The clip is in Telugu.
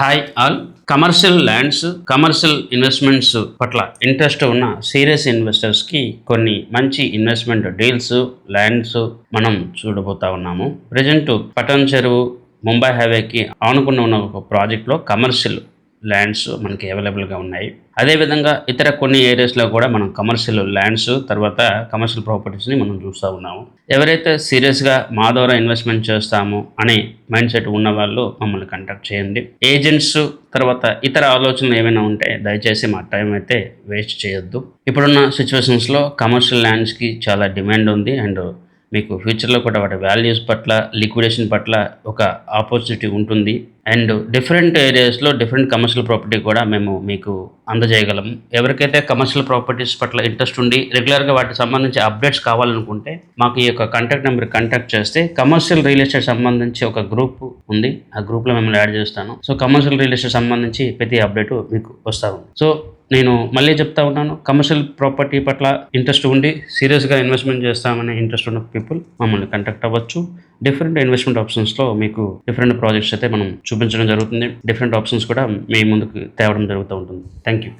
Hi all. Commercial lands, commercial investments పట్ల ఇంట్రెస్ట్ ఉన్న సీరియస్ ఇన్వెస్టర్స్కి కొన్ని మంచి ఇన్వెస్ట్మెంట్ డీల్స్, ల్యాండ్స్ మనం చూడబోతా ఉన్నాము. ప్రజెంట్ పటన్ చెరువు ముంబై హైవేకి ఆనుకున్న ఉన్న ఒక ప్రాజెక్ట్లో కమర్షియల్ ల్యాండ్స్ మనకి అవైలబుల్గా ఉన్నాయి. అదేవిధంగా ఇతర కొన్ని ఏరియాస్లో కూడా మనం కమర్షియల్ ల్యాండ్స్ తర్వాత కమర్షియల్ ప్రాపర్టీస్ని మనం చూస్తూ ఉన్నాము. ఎవరైతే సీరియస్గా మా ద్వారా ఇన్వెస్ట్మెంట్ చేస్తాము అనే మైండ్ సెట్ ఉన్న వాళ్ళు మమ్మల్ని కాంటాక్ట్ చేయండి. ఏజెంట్స్ తర్వాత ఇతర ఆలోచనలు ఏమైనా ఉంటే దయచేసి మా టైం అయితే వేస్ట్ చేయొద్దు. ఇప్పుడున్న సిచ్యువేషన్స్లో కమర్షియల్ ల్యాండ్స్కి చాలా డిమాండ్ ఉంది అండ్ మీకు ఫ్యూచర్లో కూడా వాటి వాల్యూస్ పట్ల, లిక్విడేషన్ పట్ల ఒక ఆపర్చునిటీ ఉంటుంది. అండ్ డిఫరెంట్ ఏరియాస్లో డిఫరెంట్ కమర్షియల్ ప్రాపర్టీ కూడా మేము మీకు అందజేయగలము. ఎవరికైతే కమర్షియల్ ప్రాపర్టీస్ పట్ల ఇంట్రెస్ట్ ఉండి రెగ్యులర్గా వాటికి సంబంధించి అప్డేట్స్ కావాలనుకుంటే మాకు ఈ యొక్క కాంటాక్ట్ నెంబర్ కాంటాక్ట్ చేస్తే కమర్షియల్ రియల్ ఎస్టేట్ సంబంధించి ఒక గ్రూప్ ఉంది. ఆ గ్రూప్లో మిమ్మల్ని యాడ్ చేస్తాను. సో కమర్షియల్ రియల్ ఎస్టేట్ సంబంధించి ప్రతి అప్డేట్ మీకు వస్తూ ఉంది. సో నేను మళ్ళీ చెప్తా ఉన్నాను, కమర్షియల్ ప్రాపర్టీ పట్ల ఇంట్రెస్ట్ ఉండి సీరియస్గా ఇన్వెస్ట్మెంట్ చేస్తామనే ఇంట్రెస్ట్ ఉన్న పీపుల్ మమ్మల్ని కాంటాక్ట్ అవ్వచ్చు. డిఫరెంట్ ఇన్వెస్ట్మెంట్ ఆప్షన్స్లో మీకు డిఫరెంట్ ప్రాజెక్ట్స్ అయితే మనం చూపించడం జరుగుతుంది. డిఫరెంట్ ఆప్షన్స్ కూడా మీ ముందుకు తేవడం జరుగుతూ ఉంటుంది. Thank you.